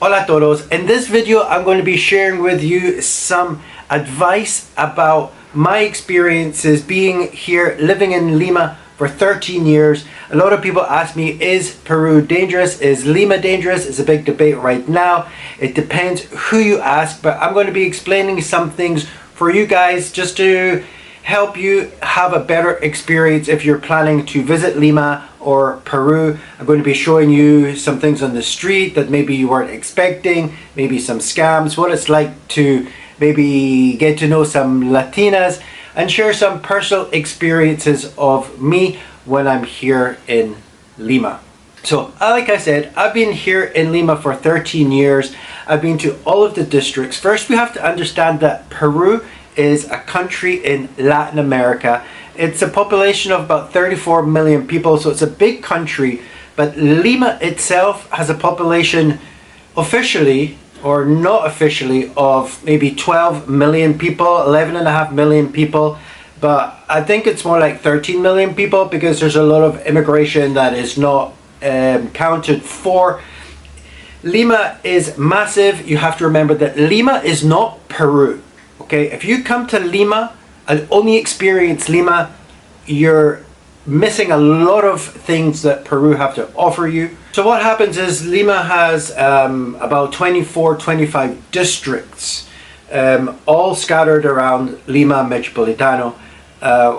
Hola todos. In this video I'm going to be sharing with you some advice about my experiences being here, living in Lima for 13 years. A lot of people ask me, is Peru dangerous? Is Lima dangerous? It's a big debate right now. It depends who you ask, but I'm going to be explaining some things for you guys just to help you have a better experience if you're planning to visit Lima or Peru. I'm going to be showing you some things on the street that maybe you weren't expecting, maybe some scams, what it's like to maybe get to know some Latinas, and share some personal experiences of me when I'm here in Lima. So, like I said, I've been here in Lima for 13 years. I've been to all of the districts. First, we have to understand that Peru is a country in Latin America. It's a population of about 34 million people, so it's a big country, but Lima itself has a population officially or not officially of maybe 12 million people, 11.5 million people, but I think it's more like 13 million people because there's a lot of immigration that is not counted for. Lima is massive. You have to remember that Lima is not Peru. Okay, if you come to Lima and only experience Lima, you're missing a lot of things that Peru have to offer you. So what happens is Lima has about 25 districts, all scattered around Lima Metropolitano,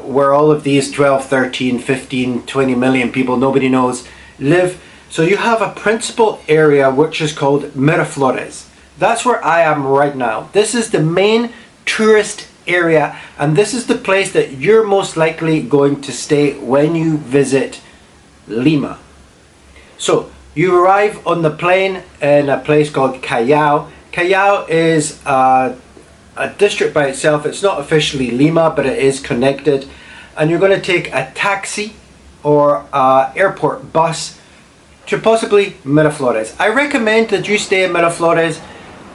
where all of these 12, 13, 15, 20 million people, nobody knows, live. So you have a principal area which is called Miraflores. That's where I am right now. This is the main tourist area, and this is the place that you're most likely going to stay when you visit Lima. So you arrive on the plane in a place called Callao. Callao is a district by itself. It's not officially Lima, but it is connected, and you're going to take a taxi or an airport bus to possibly Miraflores. I recommend that you stay in Miraflores.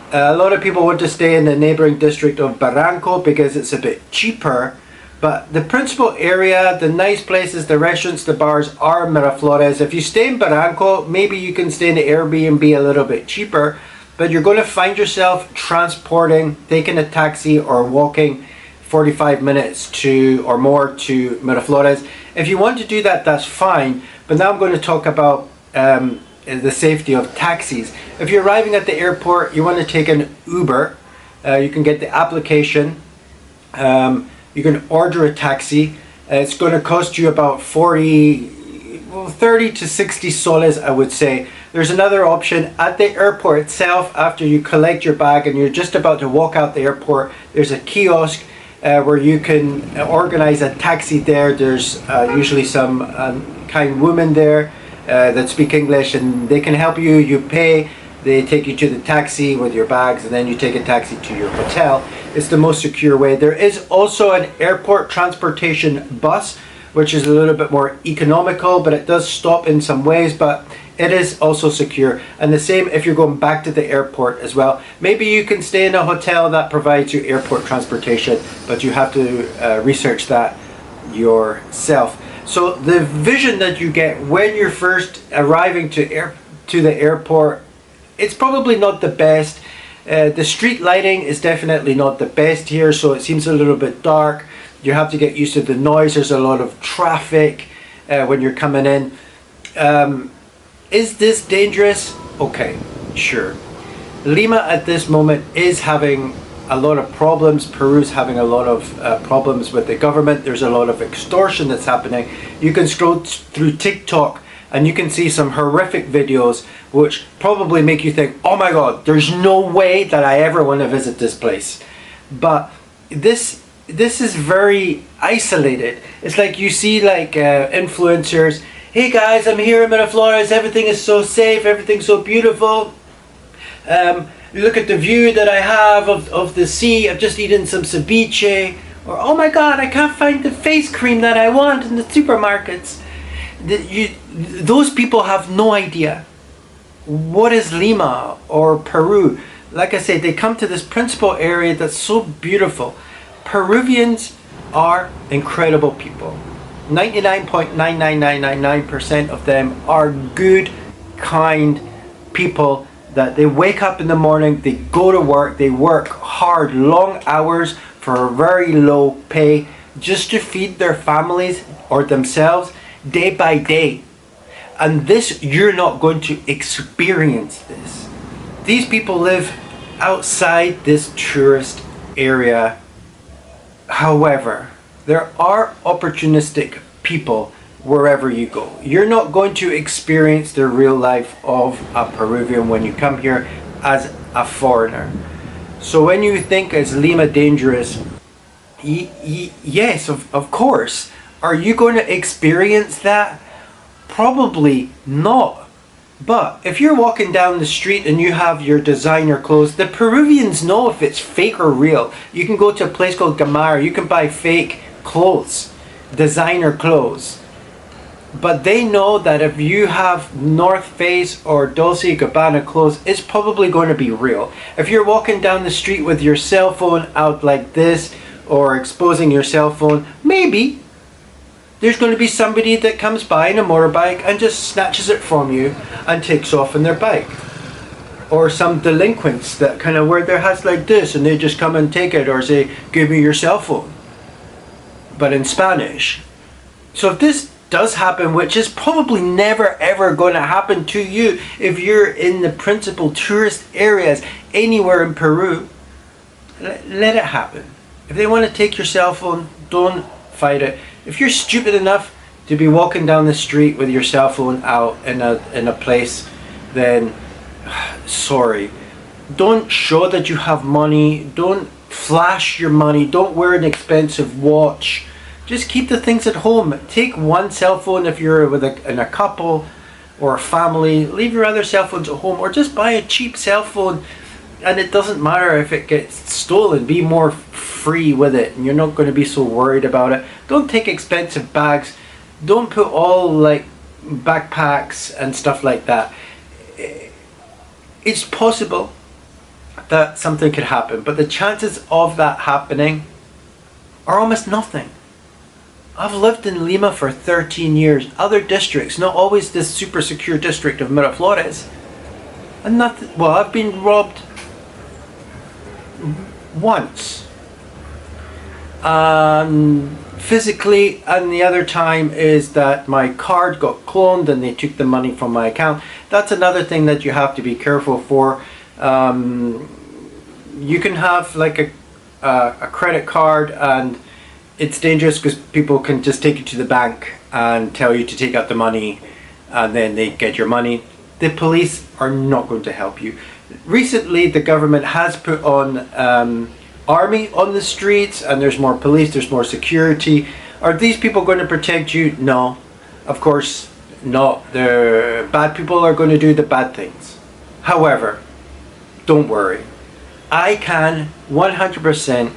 A lot of people want to stay in the neighboring district of Barranco because it's a bit cheaper, but the principal area, the nice places, the restaurants, the bars are Miraflores. If you stay in Barranco, maybe you can stay in the Airbnb a little bit cheaper, but you're going to find yourself transporting, taking a taxi or walking 45 minutes to or more to Miraflores. If you want to do that, that's fine, but now I'm going to talk about the safety of taxis. If you're arriving at the airport, you want to take an Uber. You can get the application. You can order a taxi. It's going to cost you about 30 to 60 soles, I would say. There's another option at the airport itself. After you collect your bag and you're just about to walk out the airport, there's a kiosk where you can organize a taxi there. There's usually some kind woman there that speak English, and they can help you. You pay, they take you to the taxi with your bags, and then you take a taxi to your hotel. It's the most secure way. There is also an airport transportation bus, which is a little bit more economical, but it does stop in some ways, but it is also secure. And the same if you're going back to the airport as well. Maybe you can stay in a hotel that provides you airport transportation, but you have to research that yourself. So the vision that you get when you're first arriving to the airport, it's probably not the best. The street lighting is definitely not the best here, so it seems a little bit dark. You have to get used to the noise. There's a lot of traffic when you're coming in. Is this dangerous? Okay, sure. Lima at this moment is having a lot of problems. Peru's having a lot of problems with the government. There's a lot of extortion that's happening. You can scroll through TikTok and you can see some horrific videos which probably make you think, oh my god, there's no way that I ever want to visit this place. But this is very isolated. It's like you see like influencers, hey guys, I'm here in Miraflores, everything is so safe, everything's so beautiful. Look at the view that I have of the sea. I've just eaten some ceviche. Or, oh my god, I can't find the face cream that I want in the supermarkets. Those people have no idea what is Lima or Peru. Like I said, they come to this principal area that's so beautiful. Peruvians are incredible people. 99.99999% of them are good, kind people that they wake up in the morning, they go to work, they work hard, long hours for very low pay just to feed their families or themselves day by day. And this, you're not going to experience this. These people live outside this tourist area. However, there are opportunistic people wherever you go. You're not going to experience the real life of a Peruvian when you come here as a foreigner. So when you think, is Lima dangerous? Yes, of course. Are you going to experience that? Probably not. But if you're walking down the street and you have your designer clothes, the Peruvians know if it's fake or real. You can go to a place called Gamara, you can buy fake clothes, designer clothes. But they know that if you have North Face or Dolce & Gabbana clothes, it's probably going to be real. If you're walking down the street with your cell phone out like this, or exposing your cell phone, maybe there's going to be somebody that comes by in a motorbike and just snatches it from you and takes off on their bike. Or some delinquents that kind of wear their hats like this and they just come and take it, or say, give me your cell phone, but in Spanish. So if this does happen, which is probably never ever going to happen to you if you're in the principal tourist areas anywhere in Peru, let it happen. If they want to take your cell phone, don't fight it. If you're stupid enough to be walking down the street with your cell phone out in a place, then sorry. Don't show that you have money. Don't flash your money. Don't wear an expensive watch. Just keep the things at home. Take one cell phone if you're in a couple or a family. Leave your other cell phones at home, or just buy a cheap cell phone, and it doesn't matter if it gets stolen. Be more free with it, and you're not going to be so worried about it. Don't take expensive bags. Don't put all like backpacks and stuff like that. It's possible that something could happen, but the chances of that happening are almost nothing. I've lived in Lima for 13 years. Other districts, not always this super secure district of Miraflores. And nothing, well, I've been robbed once. Physically, and the other time is that my card got cloned and they took the money from my account. That's another thing that you have to be careful for. You can have like a credit card, and it's dangerous because people can just take you to the bank and tell you to take out the money, and then they get your money. The police are not going to help you. Recently, the government has put on army on the streets, and there's more police, there's more security. Are these people going to protect you? No, of course not. The bad people are going to do the bad things. However, don't worry. I can 100%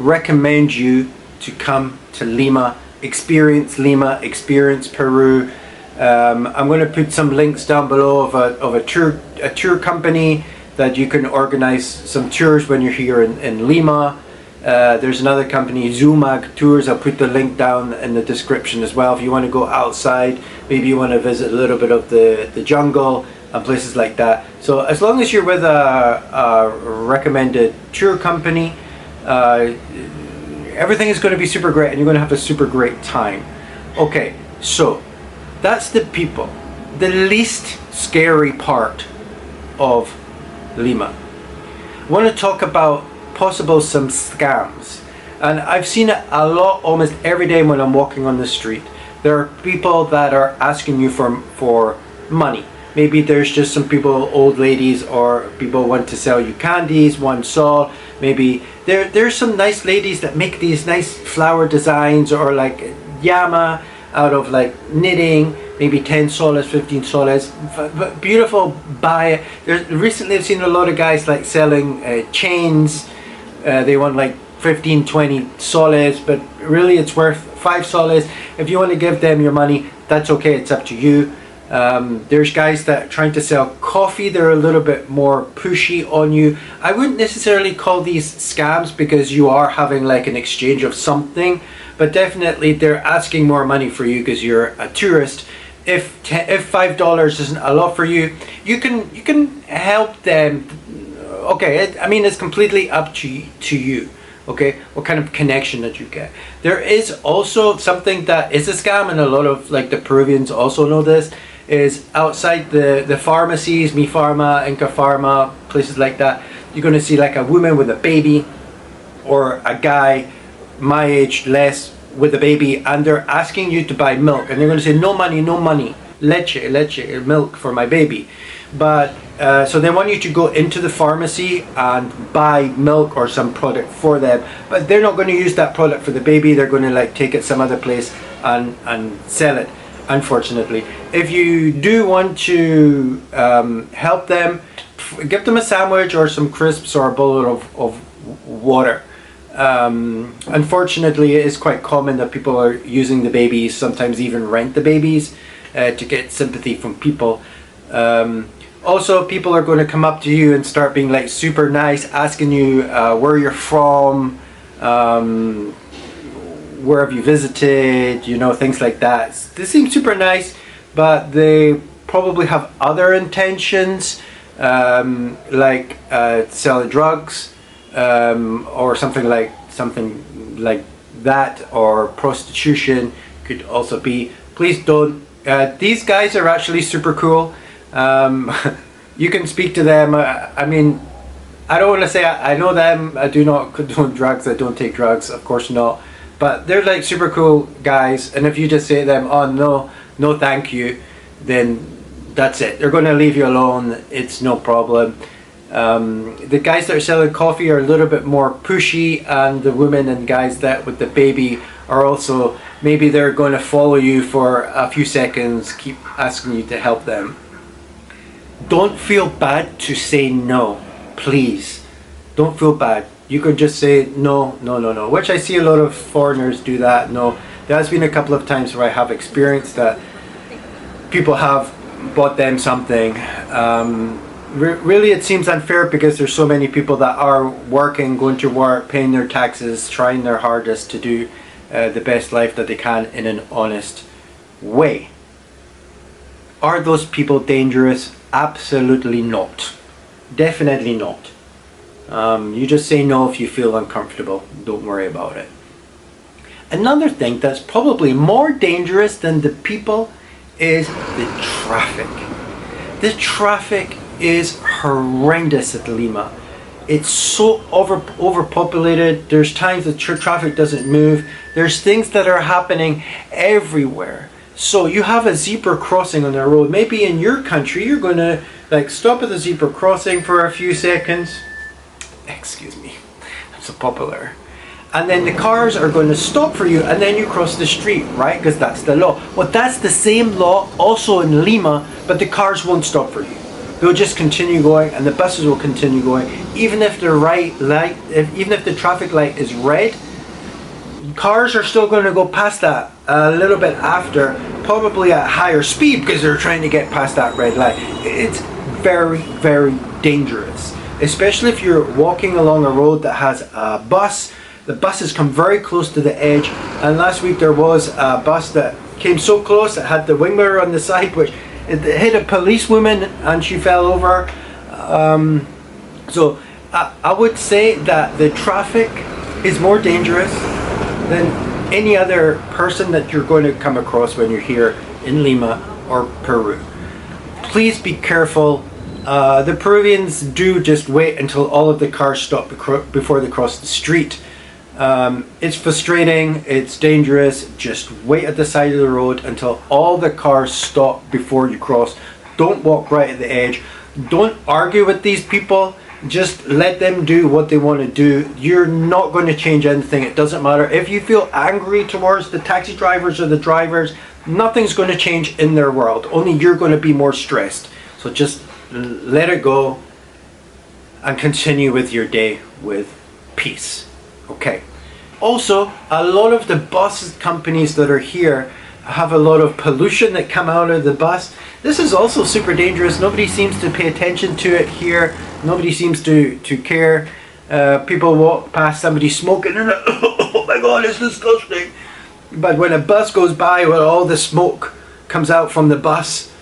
recommend you to come to Lima, experience Peru. I'm going to put some links down below of a tour company that you can organize some tours when you're here in Lima. There's another company, Zumag Tours. I'll put the link down in the description as well. If you want to go outside, maybe you want to visit a little bit of the jungle and places like that. So as long as you're with a recommended tour company, everything is going to be super great, and you're going to have a super great time. Okay, so that's the people. The least scary part of Lima. I want to talk about possible some scams, and I've seen it a lot, almost every day when I'm walking on the street. There are people that are asking you for money. Maybe there's just some people, old ladies, or people want to sell you candies, one sol. Maybe there's some nice ladies that make these nice flower designs, or like llama out of like knitting, maybe 10 soles, 15 soles, but beautiful. Buy it. Recently I've seen a lot of guys like selling chains. They want like 15, 20 soles, but really it's worth 5 soles. If you want to give them your money, that's okay, it's up to you. There's guys that are trying to sell coffee. They're a little bit more pushy on you. I wouldn't necessarily call these scams, because you are having like an exchange of something, but definitely they're asking more money for you because you're a tourist, if $5 isn't a lot for you, you can help them. Okay, I mean, it's completely up to you. Okay, what kind of connection that you get. There is also something that is a scam, and a lot of like the Peruvians also know this, is outside the pharmacies, Mi Pharma, Inca Pharma, places like that, you're going to see like a woman with a baby, or a guy my age, less, with a baby, and they're asking you to buy milk, and they're going to say no money, leche, milk for my baby. But so they want you to go into the pharmacy and buy milk or some product for them, but they're not going to use that product for the baby. They're going to like take it some other place and sell it, unfortunately. If you do want to help them, give them a sandwich or some crisps or a bowl of water. Unfortunately, it is quite common that people are using the babies, sometimes even rent the babies to get sympathy from people. Also, people are going to come up to you and start being like super nice, asking you where you're from, where have you visited, you know, things like that. They seem super nice, but they probably have other intentions, like selling drugs, or something like that, or prostitution could also be. Please don't. These guys are actually super cool. You can speak to them. I mean, I don't want to say I know them. I do not condone drugs. I don't take drugs, of course not. But they're like super cool guys, and if you just say to them, oh no thank you, then that's it. They're going to leave you alone. It's no problem. The guys that are selling coffee are a little bit more pushy, and the women and guys that with the baby are also, maybe they're going to follow you for a few seconds, keep asking you to help them. Don't feel bad to say no, please. Don't feel bad. You can just say no, which I see a lot of foreigners do that. No, there has been a couple of times where I have experienced that people have bought them something. Really, it seems unfair because there's so many people that are working, going to work, paying their taxes, trying their hardest to do the best life that they can in an honest way. Are those people dangerous? Absolutely not. Definitely not. You just say no if you feel uncomfortable. Don't worry about it. Another thing that's probably more dangerous than the people is the traffic. The traffic is horrendous at Lima. It's so overpopulated. There's times the traffic doesn't move. There's things that are happening everywhere. So you have a zebra crossing on the road. Maybe in your country you're going to like stop at the zebra crossing for a few seconds. Excuse me, I'm so popular. And then the cars are going to stop for you, and then you cross the street, right? Because that's the law. Well, that's the same law also in Lima, but the cars won't stop for you. They'll just continue going, and the buses will continue going. Even if the even if the traffic light is red, cars are still going to go past that a little bit after, probably at higher speed because they're trying to get past that red light. It's very, very dangerous, especially if you're walking along a road that has a bus. The buses come very close to the edge, and last week there was a bus that came so close it had the wing mirror on the side, which it hit a policewoman and she fell over. So I would say that the traffic is more dangerous than any other person that you're going to come across when you're here in Lima or Peru. Please be careful. The Peruvians do just wait until all of the cars stop before they cross the street. It's frustrating, it's dangerous. Just wait at the side of the road until all the cars stop before you cross. Don't walk right at the edge. Don't argue with these people. Just let them do what they want to do. You're not going to change anything. It doesn't matter. If you feel angry towards the taxi drivers or the drivers, nothing's going to change in their world. Only you're going to be more stressed. So just let it go and continue with your day with peace. Okay. Also, a lot of the bus companies that are here have a lot of pollution that come out of the bus. This is also super dangerous. Nobody seems to pay attention to it here. Nobody seems to care. People walk past somebody smoking and oh my god, it's disgusting. But when a bus goes by with all the smoke comes out from the bus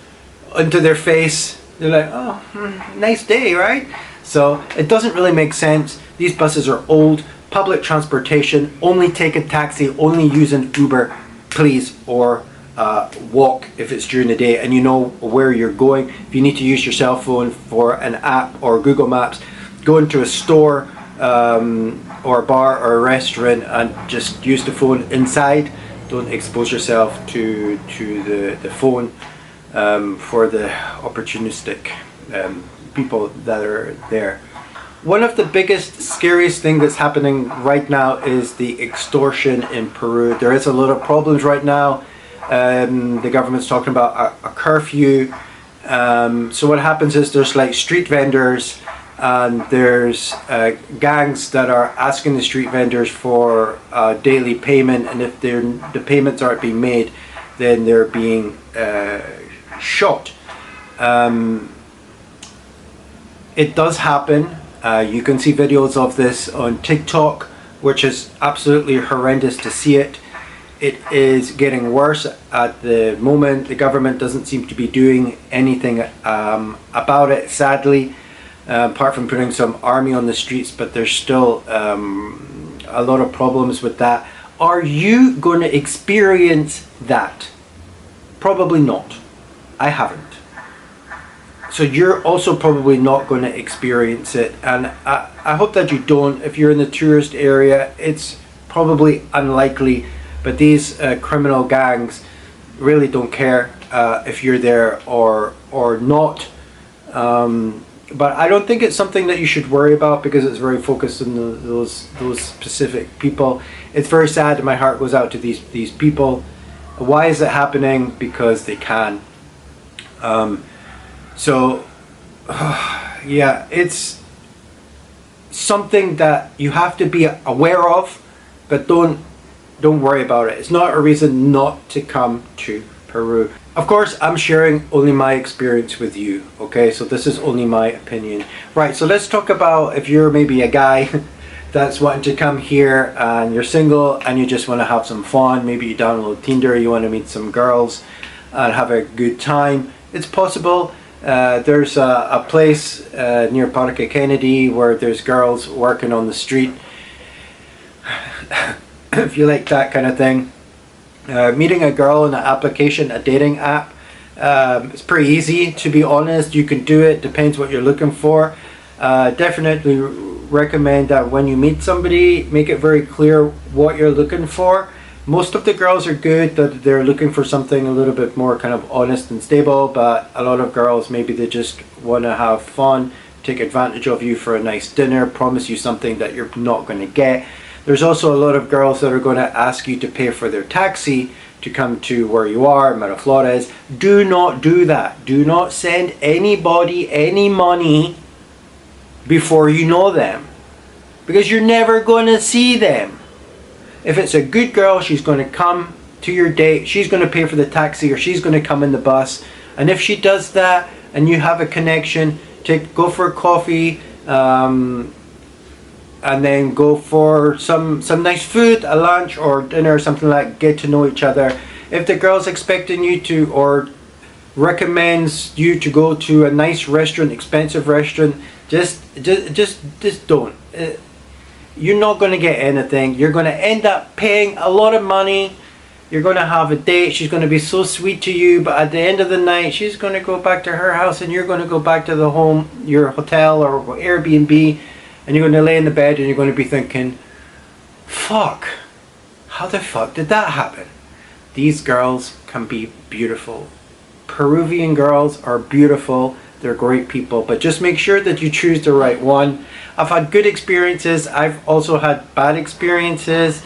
into their face. They're like, oh, nice day, right? So it doesn't really make sense. These buses are old, public transportation, only take a taxi, only use an Uber, please, or walk if it's during the day and you know where you're going. If you need to use your cell phone for an app or Google Maps, go into a store or a bar or a restaurant and just use the phone inside. Don't expose yourself to the phone for the opportunistic people that are there. One of the biggest, scariest thing that's happening right now is the extortion in Peru. There is a lot of problems right now. The government's talking about a curfew. So what happens is there's like street vendors and there's gangs that are asking the street vendors for daily payment, and if the payments aren't being made, then they're being shot. It does happen. You can see videos of this on TikTok, which is absolutely horrendous to see it. It is getting worse at the moment. The government doesn't seem to be doing anything about it, sadly, apart from putting some army on the streets, but there's still a lot of problems with that. Are you going to experience that? Probably not. I haven't. So you're also probably not going to experience it, and I hope that you don't. If you're in the tourist area, it's probably unlikely, but these criminal gangs really don't care if you're there or not. But I don't think it's something that you should worry about because it's very focused on those specific people. It's very sad, and my heart goes out to these people. Why is it happening? Because they can. So, yeah, it's something that you have to be aware of, but don't worry about it. It's not a reason not to come to Peru. Of course, I'm sharing only my experience with you, okay? So this is only my opinion. Right, so let's talk about if you're maybe a guy that's wanting to come here and you're single and you just want to have some fun. Maybe you download Tinder, you want to meet some girls and have a good time. It's possible. There's a place near Parque Kennedy where there's girls working on the street. If you like that kind of thing. Meeting a girl in an application, a dating app, it's pretty easy, to be honest. You can do it, depends what you're looking for. Definitely recommend that when you meet somebody, make it very clear what you're looking for. Most of the girls are good, that they're looking for something a little bit more kind of honest and stable, but a lot of girls, maybe they just want to have fun, take advantage of you for a nice dinner, promise you something that you're not going to get. There's also a lot of girls that are going to ask you to pay for their taxi to come to where you are, Miraflores. Do not do that. Do not send anybody any money before you know them, because you're never going to see them. If it's a good girl, she's going to come to your date, she's going to pay for the taxi, or she's going to come in the bus. And if she does that and you have a connection, go for a coffee, and then go for some nice food, a lunch or dinner or something like that. Get to know each other. If the girl's expecting you to, or recommends you to go to a nice restaurant, expensive restaurant, just don't. You're not going to get anything. You're going to end up paying a lot of money. You're going to have a date. She's going to be so sweet to you, but at the end of the night, she's going to go back to her house and you're going to go back to your hotel or Airbnb, and you're going to lay in the bed and you're going to be thinking, fuck, how the fuck did that happen? These girls can be beautiful. Peruvian girls are beautiful. They're great people, but just make sure that you choose the right one. I've had good experiences. I've also had bad experiences.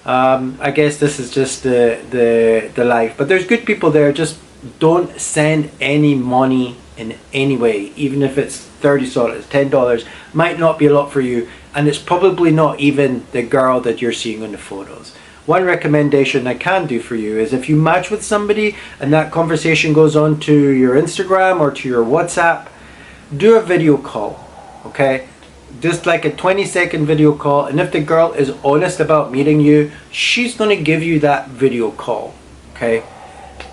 I guess this is just the life. But there's good people there. Just don't send any money in any way, even if it's $30, $10. Might not be a lot for you, and it's probably not even the girl that you're seeing in the photos. One recommendation I can do for you is if you match with somebody and that conversation goes on to your Instagram or to your WhatsApp, do a video call, okay? Just like a 20-second video call, and if the girl is honest about meeting you, she's going to give you that video call, okay?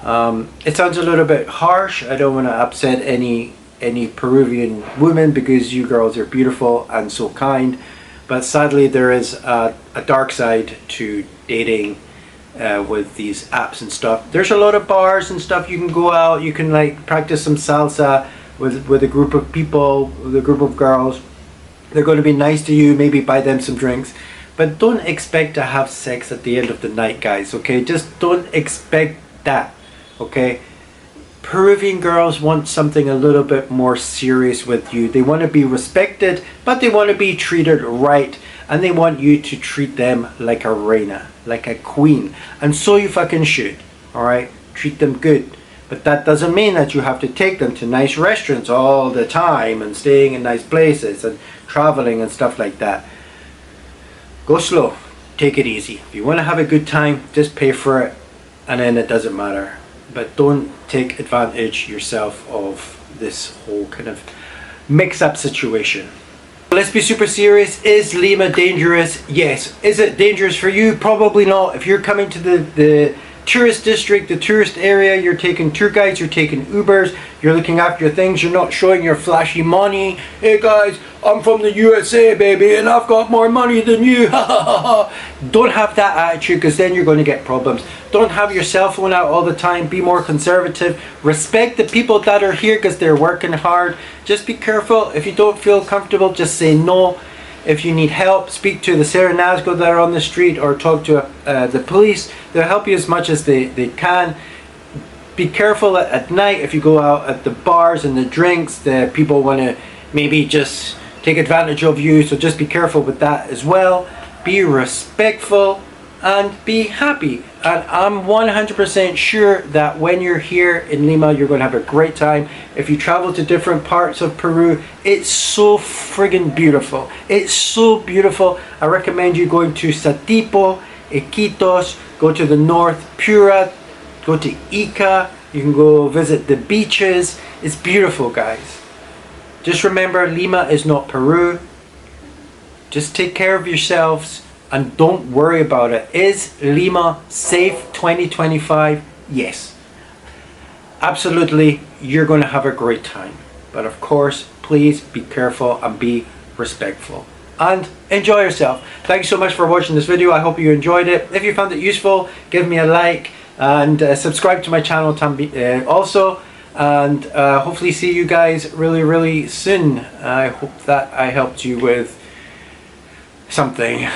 It sounds a little bit harsh. I don't want to upset any Peruvian women, because you girls are beautiful and so kind, but sadly there is a dark side to dating with these apps and stuff. There's a lot of bars and stuff. You can go out, you can like practice some salsa with a group of people, with a group of girls. They're going to be nice to you, maybe buy them some drinks, but don't expect to have sex at the end of the night, guys, okay? Just don't expect that, okay? Peruvian girls want something a little bit more serious with you. They want to be respected, but they want to be treated right, and they want you to treat them like a reina, like a queen, and so you fucking should. All right, treat them good, but that doesn't mean that you have to take them to nice restaurants all the time and staying in nice places and traveling and stuff like that. Go slow, take it easy. If you want to have a good time, just pay for it, and then it doesn't matter. But don't take advantage yourself of this whole kind of mix-up situation. Let's be super serious. Is Lima dangerous? Yes. Is it dangerous for you? Probably not. If you're coming to the tourist district, the tourist area, you're taking tour guides, you're taking Ubers, you're looking after your things, you're not showing your flashy money. Hey guys, I'm from the USA, baby, and I've got more money than you. Don't have that attitude, because then you're going to get problems. Don't have your cell phone out all the time. Be more conservative. Respect the people that are here, because they're working hard. Just be careful. If you don't feel comfortable, just say no. If you need help, speak to the Serenazgo that are on the street, or talk to the police. They'll help you as much as they can. Be careful at night. If you go out at the bars and the drinks, the people want to maybe just take advantage of you, so just be careful with that as well. Be respectful and be happy, and I'm 100% sure that when you're here in Lima, you're going to have a great time. If you travel to different parts of Peru, it's so friggin' beautiful. It's so beautiful. I recommend you going to Satipo, Iquitos, go to the north, Pura, go to Ica. You can go visit the beaches. It's beautiful, guys. Just remember, Lima is not Peru. Just take care of yourselves and don't worry about it. Is Lima safe 2025? Yes. Absolutely, you're going to have a great time. But of course, please be careful and be respectful. And enjoy yourself. Thank you so much for watching this video. I hope you enjoyed it. If you found it useful, give me a like and subscribe to my channel also. And hopefully see you guys really soon. I hope that I helped you with something.